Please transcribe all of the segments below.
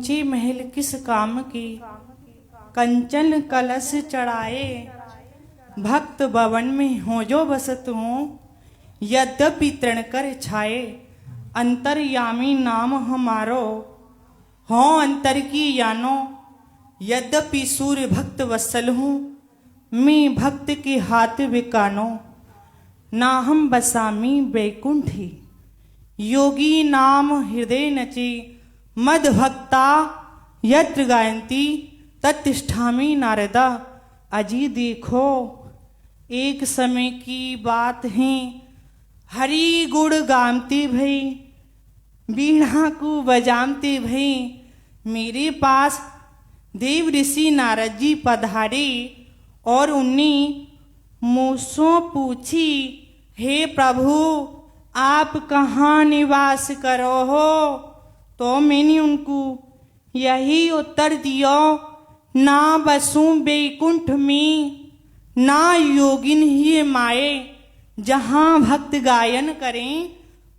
ऊंचे महल किस काम की, कंचन कलश चढ़ाए, भक्त भवन में हो जो बसत हूँ, यद्यपि तृण कर छाए, अंतर्यामी नाम हमारो, हो अंतर की यानो, यद्यपि सूर्य भक्त वत्सल हूँ, मैं भक्त के हाथ विकानो, ना हम बसामी बैकुंठी, योगी नाम हृदय नची, मद भक्ता यत्र गायंती, तत्तिष्ठामि नारदा। अजी देखो एक समय की बात है, हरि गुण गामते भई, बीणा को बजामते भई, मेरे पास देव ऋषि नारद जी पधारे और उन्हें मुझसे पूछी, हे प्रभु आप कहाँ निवास करो हो? तो मैंने उनको यही उत्तर दिया, ना बसूं बैकुंठ में, ना योगिन ही माए, जहाँ भक्त गायन करें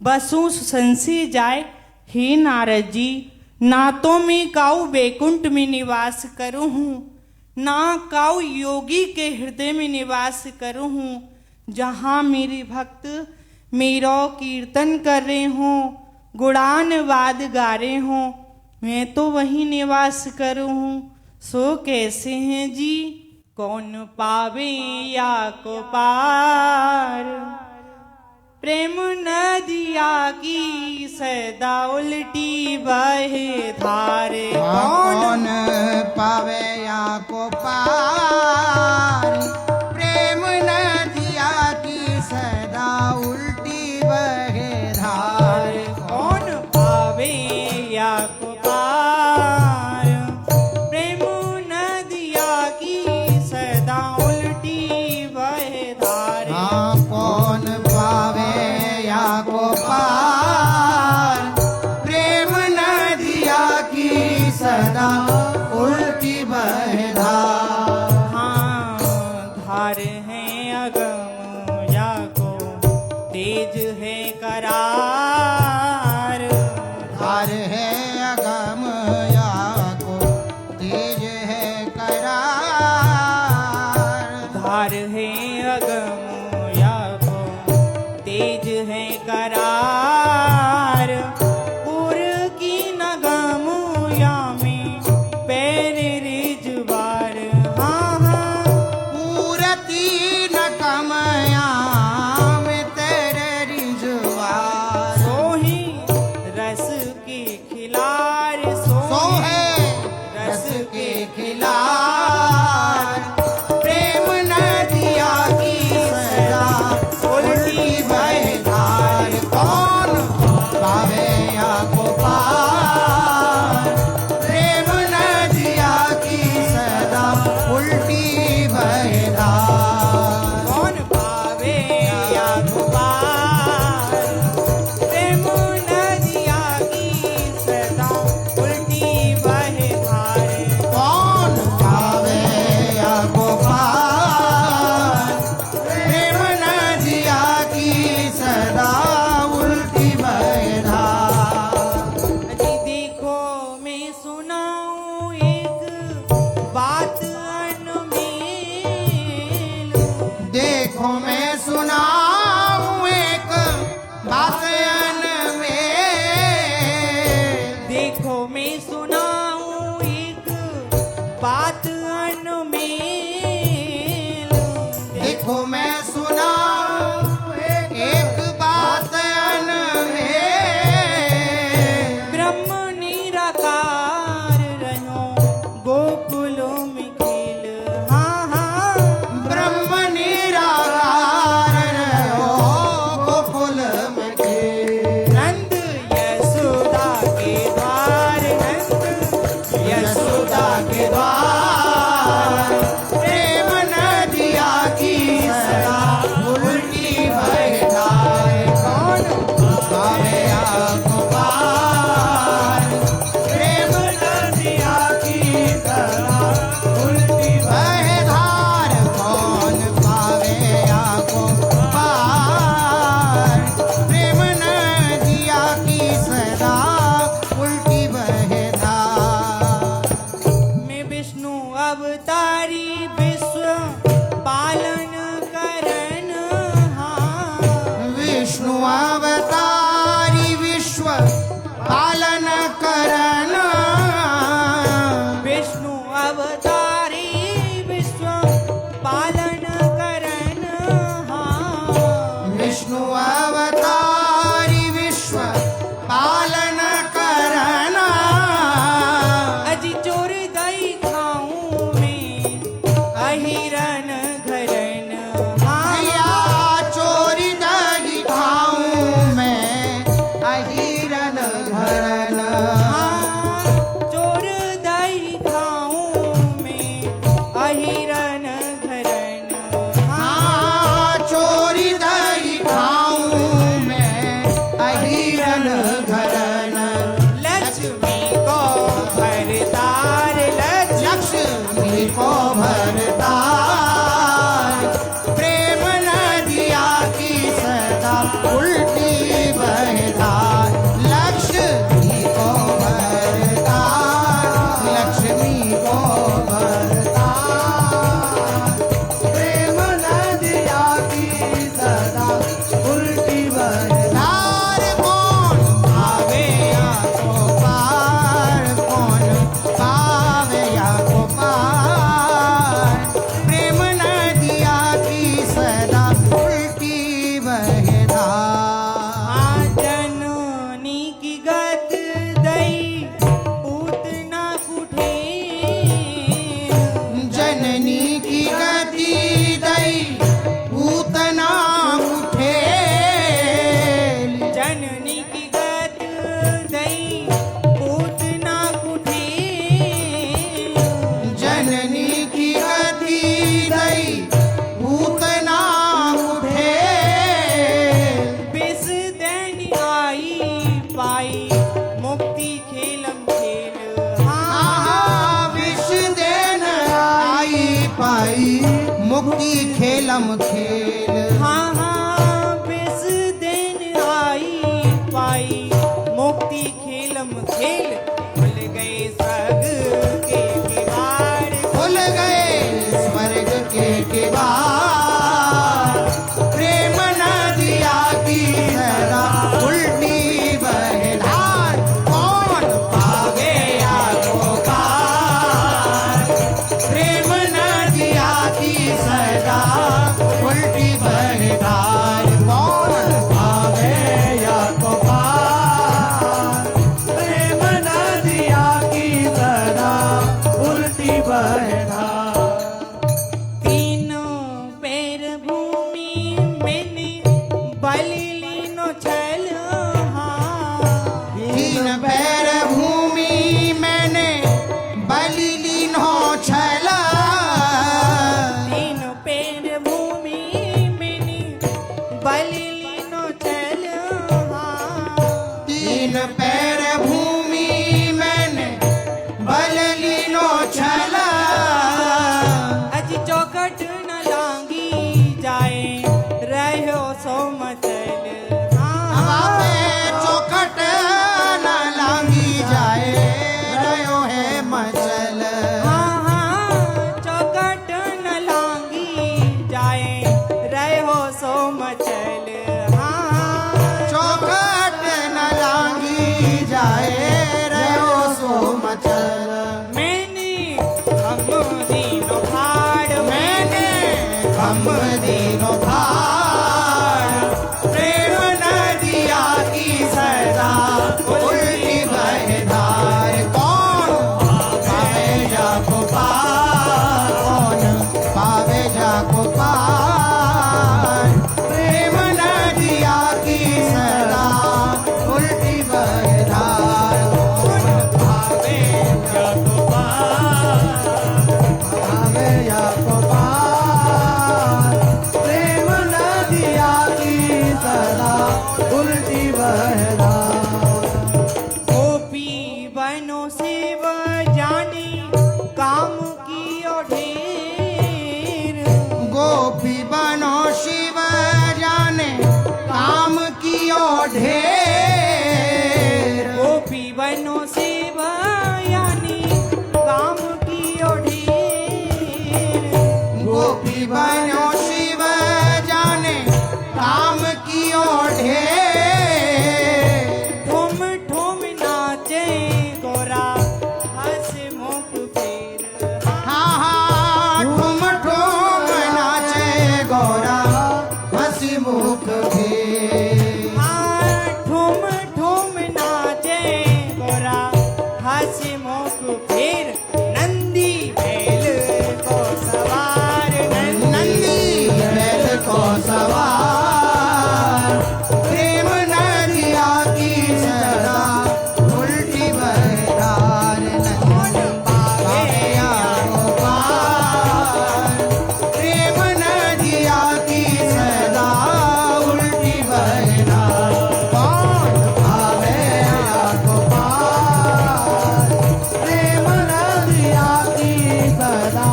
बसूं संसे जाए। हे नारद जी, ना तो मैं काऊ बैकुंठ में निवास करूँ हूँ, ना काऊ योगी के हृदय में निवास करूँ हूँ, जहाँ मेरे भक्त मेरा कीर्तन कर रहे हों, गुणान वाद गा रहे हों, मैं तो वहीं निवास करूँ हूँ। सो कैसे हैं जी, कौन पावे या को पार, प्रेम नदिया की सदा उल्टी बहे धार। कौन पावे या को पार, प्रेम नदिया की सदा उल्टी बहे धार। कौन पावे या को पार, प्रेम नदिया की सदा उल्टी बहे धार। हाँ, कौन पावे या को पार, प्रेम नदिया की सदा उल्टी बहे धार। हाँ, धार है अगम या को तेज है करार, धार है अगम या को तेज है करार। धार है अगम या को तेज है करार, पुर की नगम या में पैर रिजवार। हाँ हाँ, पूरती न कमया में तेरे रिजवार। सोही रस के खिलार, सो है रस के खिलार, प्रेम नदिया की सदा उल्टी बहे धार। कौन पावे या को पार, प्रेम नदिया की सदा उल्टी बहे धार। कौन पावे या को पार, प्रेम नदिया की सदा उल्टी बहे धार। कौन पावे या को पार, प्रेम नदिया की सदा उल्टी बहे धार। अजी देखो मैं सुनाऊं एक बात अनमेल, देखो मैं सुनाऊं एक बात अनमेल। देखो मैं सुनाऊं एक बात अनमेल, देखो मैं सुनाऊं एक बात अनमेल। ब्रह्म निराकार रहो गोकुलों में खेल। हाँ हाँ, ब्रह्म निराकार रहो गोकुल में खेल। नंद यशोदा के द्वार, नंद यशोदा के द्वार, प्रेम नदिया की सदा मुक्ति खेलम खेल। हाँ हाँ बेस दिन आई पाई मुक्ति खेलम खेल। खुल गए स्वर्ग के किवाड़, खुल गए स्वर्ग के किवाड़। प्रेम नदिया की सदा उल्टी बहे धार। कौन पावे या को पार। प्रेम नदिया की सदा उल्टी बहे धार। कौन पावे या को पार। प्रेम नदिया की सदा उल्टी बहे धार। तीनों पैर भूमि मैंने बलि लीनो छल। हाँ तीन पैर भूमि मैंने बलि लीनो छला। तीनों पैर भूमि मैंने बलि लीनो छल। हाँ तीन पैर भूमि मैंने बल लीनो छला। अज चौखट न लांगी जाए रहो सो मचल। हमारे चौखट न लांगी जाए रहो है मचल। हाँ हाँ चौखट न लांगी जाए रहो सो मचल। हाँ चौखट न लांगी जाए रहो सो मचल। मैंने हम दीनो भाड़, मैंने हम दीनो भार। प्रेम नदिया की सदा उल्टी बहे धार। कौन पावे जाको पार। कौन पावे जाको पार। प्रेम नदिया की सदा उल्टी बहे धार। कौन पावे जाको पार। पावे जाको पार। प्रेम नदिया की सदा उल्टी बहे धार। गोपी बनो शिव जाने काम की ढेर। गोपी बनो शिव जाने काम कियो ढेर। गोपी बनो शिव यानी काम की ढेर। गोपी बनो शिव जाने काम कियो ढेर। ठुम ठुम नाचे गोरा हंस मुख फेर। हाँ हाँ ठुम ठुम नाचे गौरा हंसी मुख भेर। हाँ ठुम ठुम नाचे गोरा हंस मुख फेर। नंदी बैल को सवार, नंदी बैल को सवार। प्रेम नदिया की सदा उल्टी बहे धार। नंदी पावे या को पार। प्रेम नदिया की सदा उल्टी बहे धार। कौन पावे या को पार। प्रेम नदिया की सदा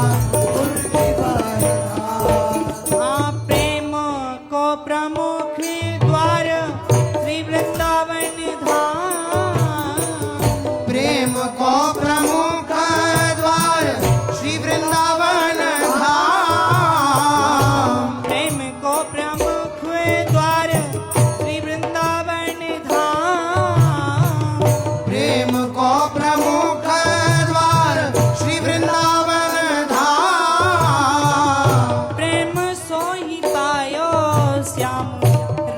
उल्टी बहे धार। हाँ प्रेम को प्रमुख द्वार श्री वृंदावन धाम। प्रेम को प्रमुख द्वार श्री वृंदावन धाम। प्रेम को प्रमुख द्वार श्री वृंदावन धाम। प्रेम को प्रमुख द्वार श्री वृंदावन धाम। प्रेम सो ही पायो श्याम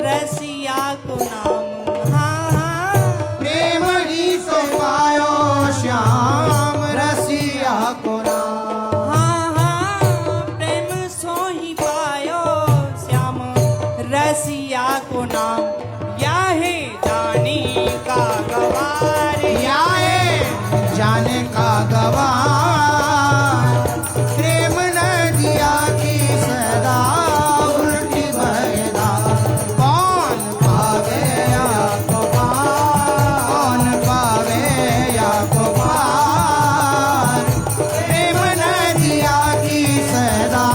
रसिया को नाम। हाँ हाँ प्रेम ही सो पायो श्याम रसिया को नाम। हाँ हाँ प्रेम सो ही पायो श्याम रसिया को नाम। या है जानी का गवार, या है जाने का गवार। प्रेम नदिया की सदा उल्टी बहे धार। कौन पावे या को पार। कौन पावे या को पार। प्रेम नदिया की सदा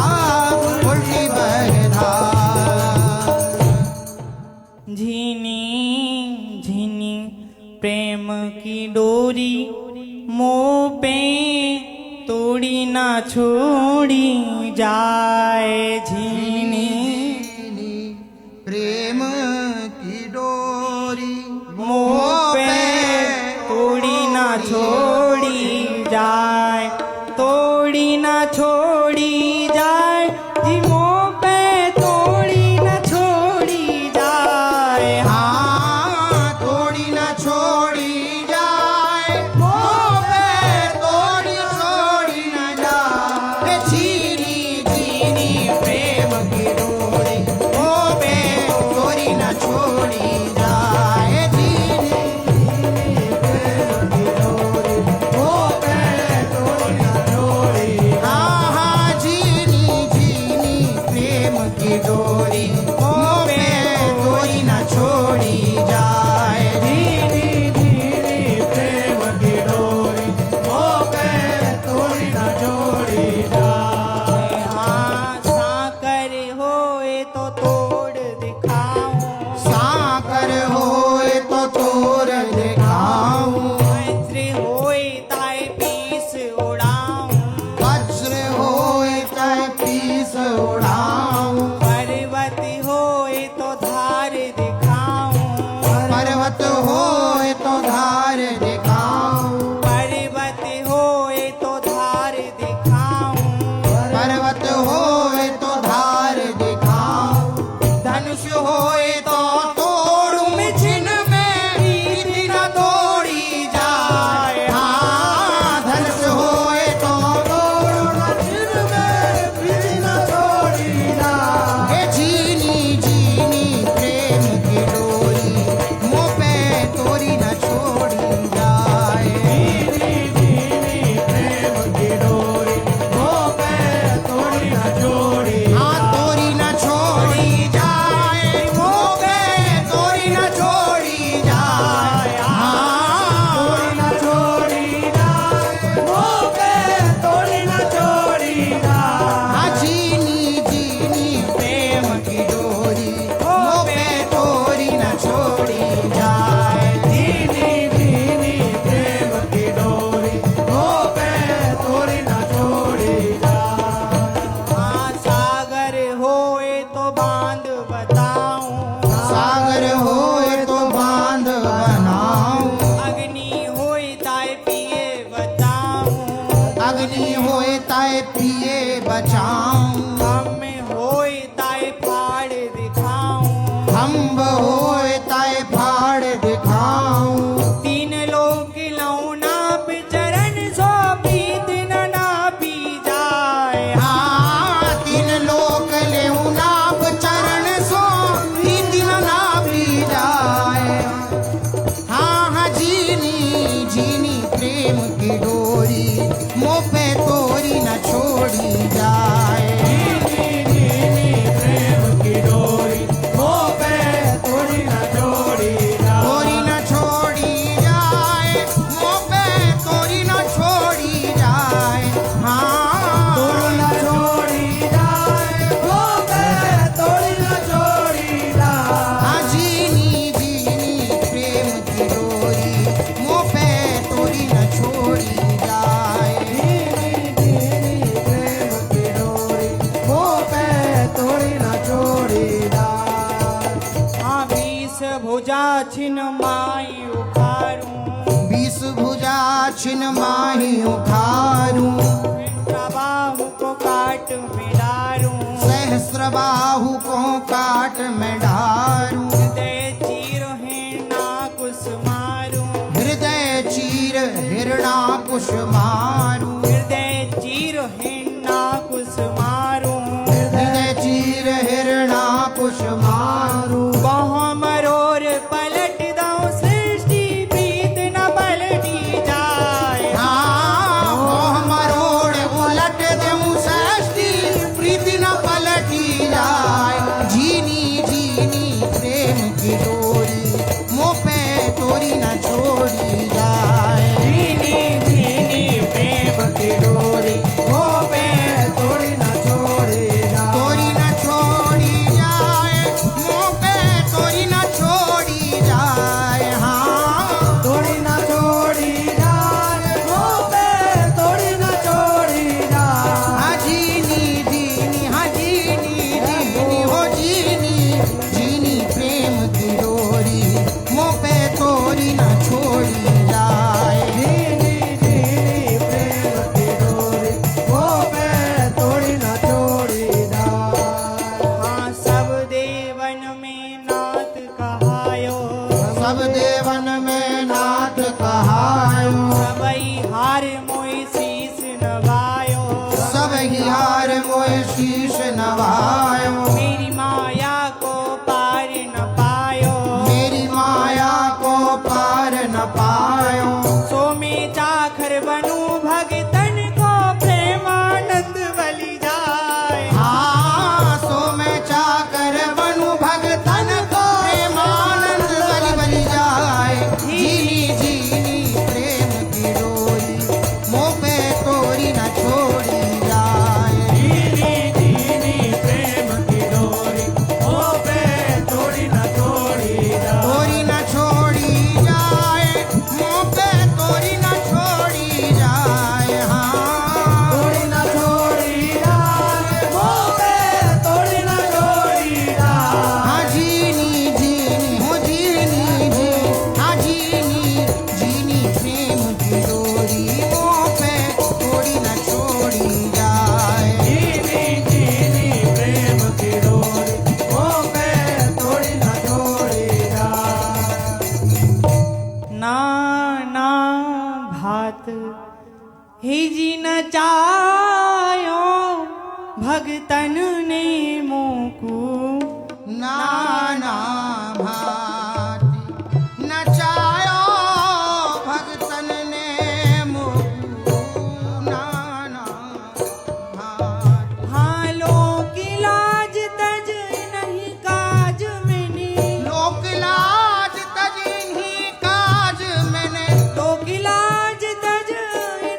मोह पे तोड़ी ना छोड़ी जाए झीनी प्रेम की डोरी मोह पे तोड़ी ना छोड़ी जाए तोड़ी ना छोड़ी जाए जी मोह पे तोड़ी ना छोड़ी जाए हाँ थोड़ी ना छोड़ी जाए मोह पे तोड़ी छोड़ी ना जाए झीनी झीनी प्रेम की डोरी मोह पे तोड़ी ना छोड़ी जाए झीनी झीनी प्रेम की डोरी मोह पे तोड़ी ना छोड़ी हाँ हाँ झीनी झीनी प्रेम की डोरी मोह पे तोड़ी ना छोड़ी जाए धीरे धीरे प्रेम की डोरी मोह पे तोड़ी ना छोड़ी जाए हाँ साकर होए तो तोड़ दिखाऊं साकर होए तो तोर दिखाऊं वज्र होए ताए पीस उड़ाऊं वज्र होए तय पीस उड़ाऊं पर्वत होए तो धार दिखाऊं पर्वत होए तो धार दिखाऊं पर्वत होए तो धार दिखाऊं पर्वत होए तो धार दिखाऊं धनुष होए तो तोड़ूं छिन में प्रीति न तोड़ी जाए हाँ धनुष होए तो तोड़ूं छिन में प्रीति न तोड़ी जाए झीनी झीनी प्रेम की डोरी मुँह पे तोड़ी न छोड़ी जाए झीनी झीनी प्रेम की डोरी मुँह पे तोड़ी न छोड़ी हाँ तोड़ी न छोड़ी जाए मुँह पे तोड़ी न छोड़ी जाए हाँ तोड़ी न छोड़ी जाए मुँह पे तोड़ी न छोड़ी जाए हाँ झीनी झीनी प्रेम की डोरी मुँह पे तोड़ी न छोड़ी जाए झीनी झीनी प्रेम की डोरी मुँह पे तोड़ी न छोड़ी जाए हाँ सागर होए तो बांध बताऊं सागर होए तो बांध बनाऊं अग्नि होए ताए पिए बताऊं अग्नि होए ताए पिए बचाऊं हम होए ताए फाड़ दिखाऊं खम्ब होए ताए फाड़ दिखाऊं तीन लोक लौना पे चरण सो प्रीत न ना पी जाए हाँ तीन लोक लेऊं नाप चरण सो प्रीति न ना पी जाए हाँ हाँ झीनी झीनी प्रेम की डोरी मुँह पे तोड़ी न छोड़ी जाए झीनी झीनी प्रेम की डोरी मुँह पे तोड़ी न छोड़ी जाए तोड़ी न छोड़ी जाए मुँह पे तोड़ी न छोड़ी जाए हाँ तोड़ी न छोड़ी जाए मुँह पे तोड़ी न छोड़ी जाए हाँ झीनी झीनी प्रेम की डोरी मुँह पे तोड़ी न छोड़ी जाए झीनी झीनी प्रेम की डोरी मुँह पे तोड़ी न छोड़ी जाए हाँ बीस भुजा छिन माई उखारूं बीस भुजा छिन माही उखारूं बाहु को काट में डारूं सहस्र बाहु को काट में डारूं हृदय चीर है ना कुछ मारूं हृदय चीर हिरणाकुश मारूं हृदय चीर है ना कुछ मारूं हृदय चीर हिरणाकुश मारूं बहु मरोर पलट दऊं सृष्टि प्रीत न पलटी जाए हाँ मोह मरोड़ उलट देऊं सृष्टि प्रीति न पलटी जाए झीनी झीनी प्रेम की डोरी मुँह पे तोड़ी न छोड़ी जाए झीनी झीनी प्रेम की चाखर बनू भगतन को प्रेमानंद बलि जाए। हाँ सो मैं चाकर बनूं भगतन को प्रेमानंद बलि बलि जाए। जीनी जीनी प्रेम की डोरी मोह पे तोरी न छोड़ी जाए। जीनी जीनी प्रेम की डोरी ओ पे तोड़ी न तोड़ी जा। तोरी न छोड़ी जाए मोह पे तोरी न छोड़ी जाए। हाँ तोड़ी न छोड़ी जाए वो पे तोड़ी न छोड़ी जा। हाँ जीनी जीनी हो जीनी जी। हाँ जीनी जीनी प्रेम की डोरी मोह पे तोड़ी न छोड़ी जाए। जीनी जीनी प्रेम की डोरी ओ पे तोड़ी न तोड़ी जा। ना ना भात ही जी न चायो भगतन ने मोकू। नाना भांति नचायो भगतन ने मोकू। नाना भांति हाँ लोक लाज तज नहीं काज मैंने। लोक लाज तजिन्ही काज मैंने। लोक लाज तज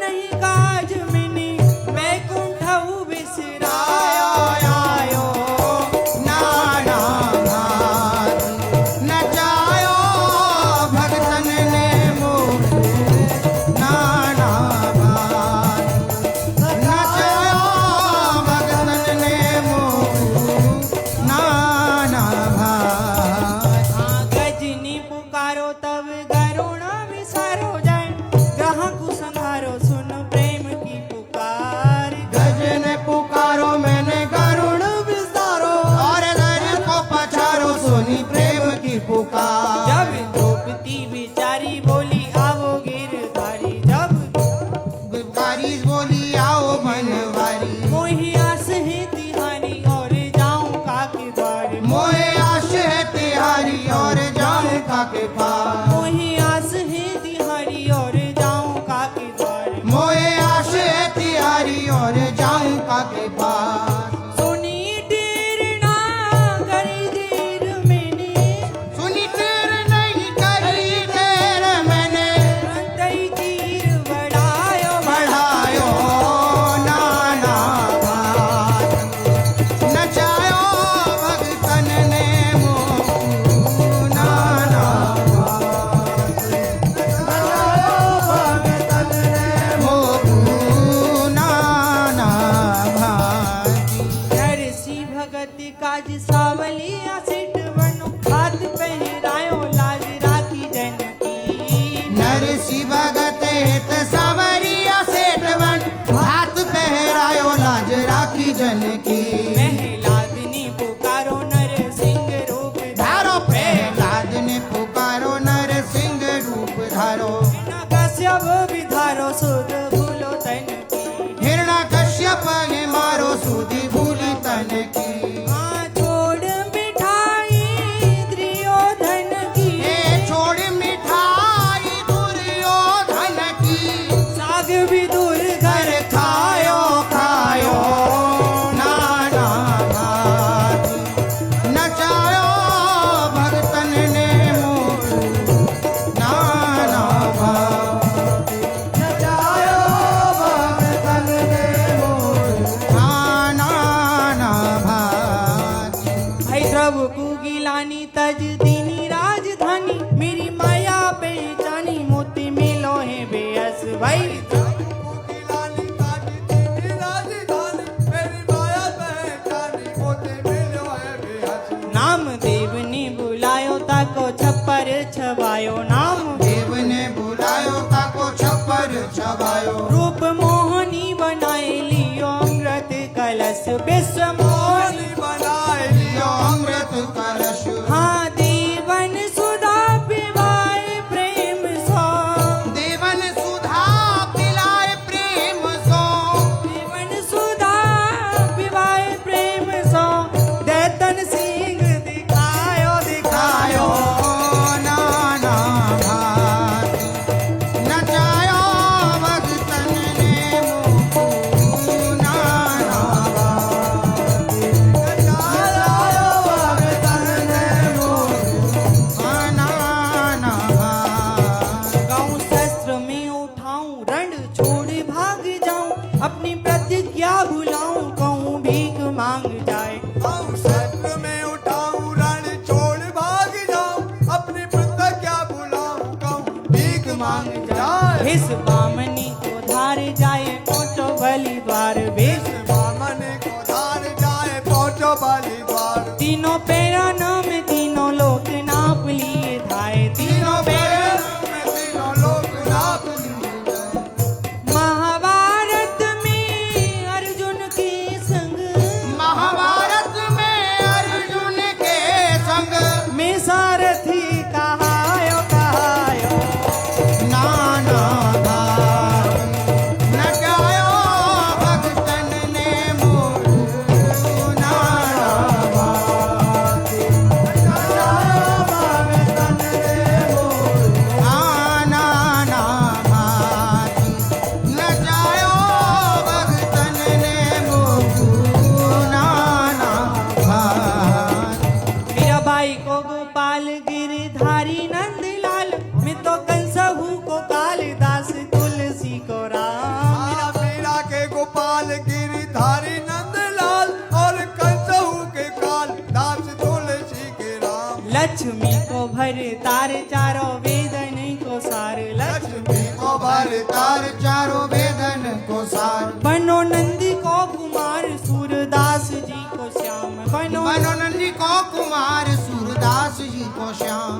नहीं काज मैंने। बैकुंठ बिसरायो आयो। नाना भांति नचायो भगतन ने मोकू। नाना भांति नचायो भगतन ने मोकू। नाना भांति हाँ गजनी पुकारो तब गरुण विसारो जाए। ग्रह को संहारो सुन प्रेम की पुकार। गजन पुकारो मैंने गरुड़ विस्तारो और दर को पछारो सुनी प्रेम की पुकार। जब द्रौपदी बिचारी बोली आवो गिरधारी। जब बारिश बोली आओ बनवारी। मोही आस है तिहारी और जाऊं काके द्वार। मोहे आश है तिहारी और जाऊं काके पार। मोही आस है तिहारी और जाऊं काके द्वार। मोहे आश है तिहारी और जाऊं काके पार। सुनी टेर ना करी देर मैंने। सुनी तेर नहीं करी तेर मैंने। तुरंत ही तीर बढ़ायो बढ़ायो नाना भांति नचायो भगतन ने मोकू। नाना भांति नचायो भगतन ने मोकू। नाना भांति नरसी भगत काज सावलिया सिट बनो। हाथ पहरायो लाज राखी जन की। नरसी भगत हित सावरिया सेठ बन हाथ पहरायो लाज राखी जन की। प्रहलादनी पुकारो नर सिंह रूप धारो प्रहलाद ने पुकारो नर सिंह रूप धारो। न कश्यप विधारो सुध भूलो तन की। हिरणा कश्यप ने मारो सुधी भूली तन की। हाँ छोड़ मिठाई दुर्योधन की। ए छोड़ मिठाई दुर्योधन की। साग भी दूर घर घर खायो खायो नाना भांति नचायो भगतन ने मोकू। नाना भांति नचायो भगतन ने मोकू। नाना भांति भाई प्रभु को गिलानी तज दीनी राजधानी। मेरी माया पहचानी मोती मिलो है बेअस भाई। नाम देव ने बुलायो ताको छप्पर छवायो। नाम देव ने बुलायो ताको छप्पर छवायो। रूप मोहनी बनाए लियो अमृत कलश। विश्व मोहनी बनाए लियो अमृत कलश। हाँ देवन सुधा पिवाए प्रेम सो। देवन सुधा पिलाए प्रेम सो। देवन सुधा पिवाए प्रेम सो। दैतन सिंह दिखायो दिखायो। नाना भांति नचायो छोड़ भाग जाऊं अपनी प्रतिज्ञा भुलाऊं कहूँ भीख मांग जाए शस्त्र में उठाऊं रण छोड़ भाग जाऊं अपनी प्रतिज्ञा भुलाऊं कहूं भीख मांग जाए इस बामनी को धार जाए पहुंचो बलि द्वार भेष बामन को धार जाए पहुंचो बलि द्वार तीनों पैराना में तीनों लोक नाप लिए धाए तीनों पैराना में तीनों लोग नाप लिए महाभारत में अर्जुन के संग महाभारत में अर्जुन के संग में सारथी कहायो कहायो नाना भाग न जायो भक्तन ने मोर नाना भाग नाना भाग न जायो भक्तन ने मोर नाना भाग मेरा भाई को गोपाल गिरधारी नंदलाल मैं तो कंसहू को कालिदास तुलसी को राम मीरा के गोपाल गिरधारी नंदलाल और कंसहू के काल दास तुलसी के राम लक्ष्मी को भर तार चारों वेदन को सार लक्ष्मी को भर तार चारों वेदन को सार बनो नंदी को कुमार सूरदास जी को श्याम बनो मनोनंदी को कुमार सूरदास जी को श्याम